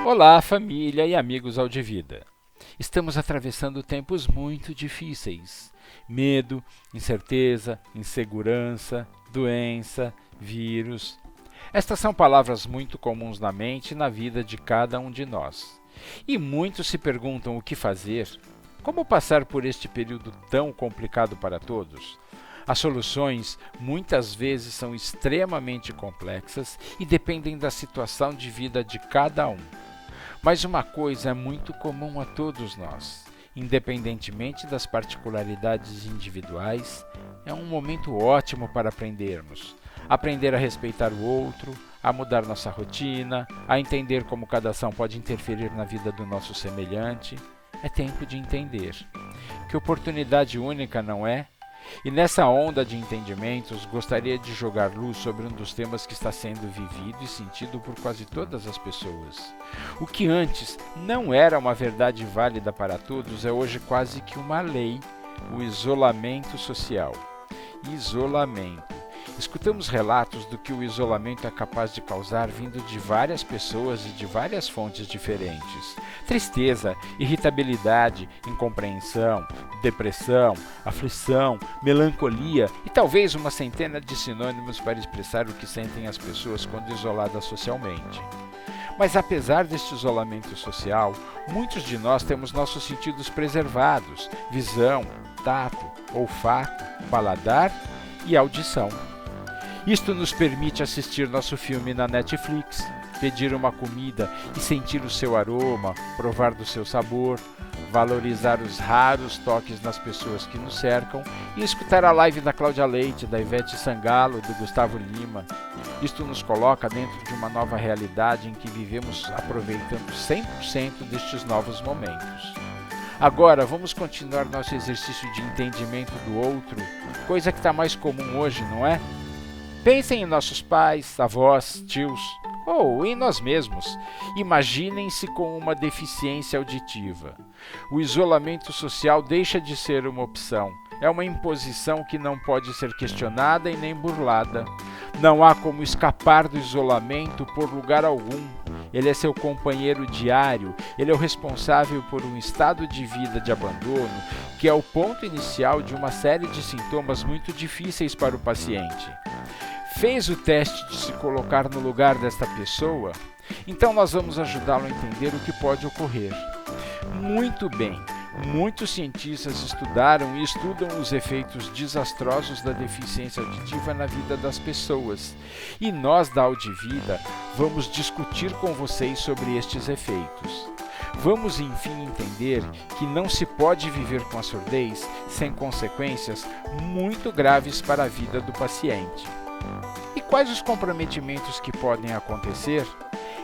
Olá, família e amigos Audivida. Estamos atravessando tempos muito difíceis. Medo, incerteza, insegurança, doença, vírus. Estas são palavras muito comuns na mente e na vida de cada um de nós. E muitos se perguntam o que fazer, como passar por este período tão complicado para todos. As soluções muitas vezes são extremamente complexas e dependem da situação de vida de cada um. Mas uma coisa é muito comum a todos nós, independentemente das particularidades individuais, é um momento ótimo para aprendermos. Aprender a respeitar o outro, a mudar nossa rotina, a entender como cada ação pode interferir na vida do nosso semelhante. É tempo de entender. Que oportunidade única, não é? E nessa onda de entendimentos, gostaria de jogar luz sobre um dos temas que está sendo vivido e sentido por quase todas as pessoas. O que antes não era uma verdade válida para todos é hoje quase que uma lei: o isolamento social. Isolamento. Escutamos relatos do que o isolamento é capaz de causar vindo de várias pessoas e de várias fontes diferentes. Tristeza, irritabilidade, incompreensão, depressão, aflição, melancolia e talvez uma centena de sinônimos para expressar o que sentem as pessoas quando isoladas socialmente. Mas apesar deste isolamento social, muitos de nós temos nossos sentidos preservados: visão, tato, olfato, paladar e audição. Isto nos permite assistir nosso filme na Netflix, pedir uma comida e sentir o seu aroma, provar do seu sabor, valorizar os raros toques nas pessoas que nos cercam e escutar a live da Cláudia Leite, da Ivete Sangalo, do Gustavo Lima. Isto nos coloca dentro de uma nova realidade em que vivemos aproveitando 100% destes novos momentos. Agora, vamos continuar nosso exercício de entendimento do outro, coisa que está mais comum hoje, não é? Pensem em nossos pais, avós, tios, ou em nós mesmos. Imaginem-se com uma deficiência auditiva. O isolamento social deixa de ser uma opção. É uma imposição que não pode ser questionada e nem burlada. Não há como escapar do isolamento por lugar algum. Ele é seu companheiro diário, ele é o responsável por um estado de vida de abandono, que é o ponto inicial de uma série de sintomas muito difíceis para o paciente. Fez o teste de se colocar no lugar desta pessoa? Então nós vamos ajudá-lo a entender o que pode ocorrer. Muito bem, muitos cientistas estudaram e estudam os efeitos desastrosos da deficiência auditiva na vida das pessoas. E nós da Audivida vamos discutir com vocês sobre estes efeitos. Vamos enfim entender que não se pode viver com a surdez sem consequências muito graves para a vida do paciente. E quais os comprometimentos que podem acontecer?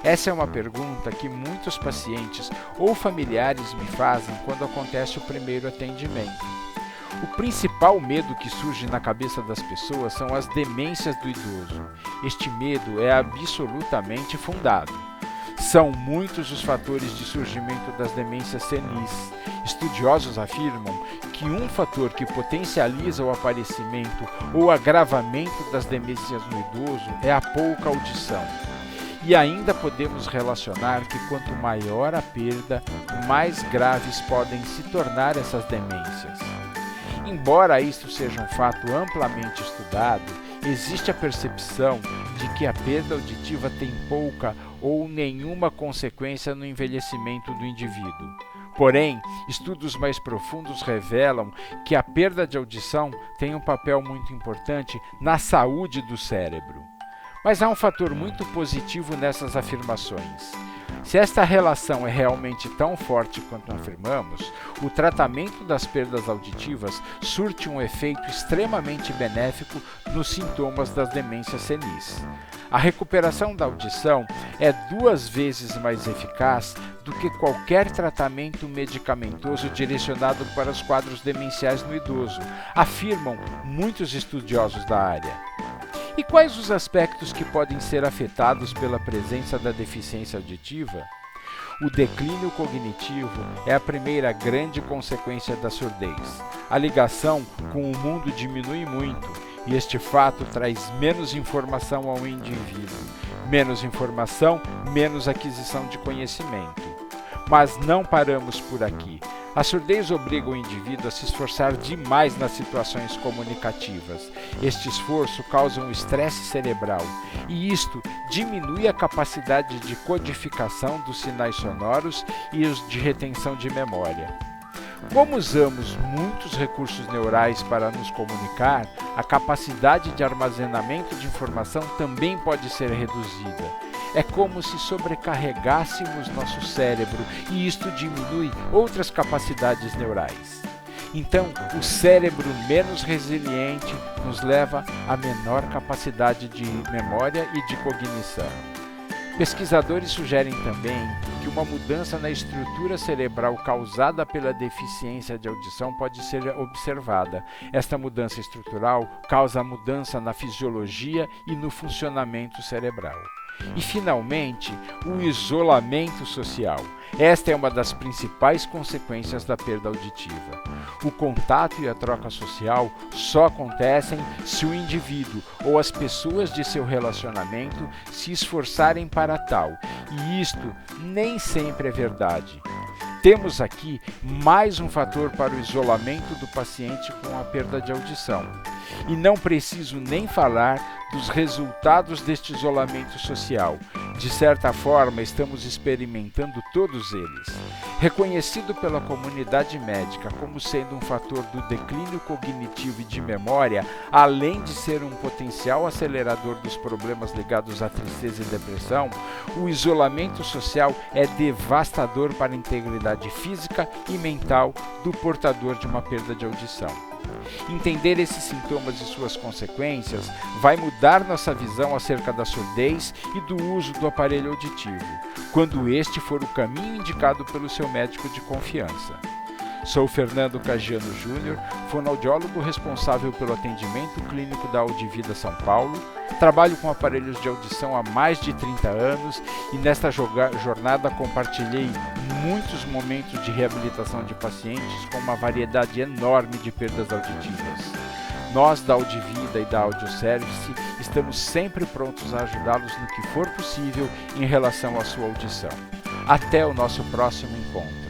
Essa é uma pergunta que muitos pacientes ou familiares me fazem quando acontece o primeiro atendimento. O principal medo que surge na cabeça das pessoas são as demências do idoso. Este medo é absolutamente fundado. São muitos os fatores de surgimento das demências senis. Estudiosos afirmam que um fator que potencializa o aparecimento ou agravamento das demências no idoso é a pouca audição. E ainda podemos relacionar que quanto maior a perda, mais graves podem se tornar essas demências. Embora isto seja um fato amplamente estudado, existe a percepção de que a perda auditiva tem pouca ou nenhuma consequência no envelhecimento do indivíduo. Porém, estudos mais profundos revelam que a perda de audição tem um papel muito importante na saúde do cérebro. Mas há um fator muito positivo nessas afirmações. Se esta relação é realmente tão forte quanto afirmamos, o tratamento das perdas auditivas surte um efeito extremamente benéfico nos sintomas das demências senis. A recuperação da audição é 2 vezes mais eficaz do que qualquer tratamento medicamentoso direcionado para os quadros demenciais no idoso, afirmam muitos estudiosos da área. E quais os aspectos que podem ser afetados pela presença da deficiência auditiva? O declínio cognitivo é a primeira grande consequência da surdez. A ligação com o mundo diminui muito, e este fato traz menos informação ao indivíduo. Menos informação, menos aquisição de conhecimento. Mas não paramos por aqui. A surdez obriga o indivíduo a se esforçar demais nas situações comunicativas. Este esforço causa um estresse cerebral, e isto diminui a capacidade de codificação dos sinais sonoros e os de retenção de memória. Como usamos muitos recursos neurais para nos comunicar, a capacidade de armazenamento de informação também pode ser reduzida. É como se sobrecarregássemos nosso cérebro e isto diminui outras capacidades neurais. Então, o cérebro menos resiliente nos leva a menor capacidade de memória e de cognição. Pesquisadores sugerem também que uma mudança na estrutura cerebral causada pela deficiência de audição pode ser observada. Esta mudança estrutural causa mudança na fisiologia e no funcionamento cerebral. E, finalmente, o isolamento social. Esta é uma das principais consequências da perda auditiva. O contato e a troca social só acontecem se o indivíduo ou as pessoas de seu relacionamento se esforçarem para tal, e isto nem sempre é verdade. Temos aqui mais um fator para o isolamento do paciente com a perda de audição. E não preciso nem falar dos resultados deste isolamento social. De certa forma, estamos experimentando todos eles. Reconhecido pela comunidade médica como sendo um fator do declínio cognitivo e de memória, além de ser um potencial acelerador dos problemas ligados à tristeza e depressão, o isolamento social é devastador para a integridade física e mental do portador de uma perda de audição. Entender esses sintomas e suas consequências vai mudar nossa visão acerca da surdez e do uso do aparelho auditivo, quando este for o caminho indicado pelo seu médico de confiança. Sou Fernando Cagiano Júnior, fonoaudiólogo responsável pelo atendimento clínico da Audivida São Paulo. Trabalho com aparelhos de audição há mais de 30 anos e nesta jornada compartilhei muitos momentos de reabilitação de pacientes com uma variedade enorme de perdas auditivas. Nós da Audivida e da Audioservice estamos sempre prontos a ajudá-los no que for possível em relação à sua audição. Até o nosso próximo encontro.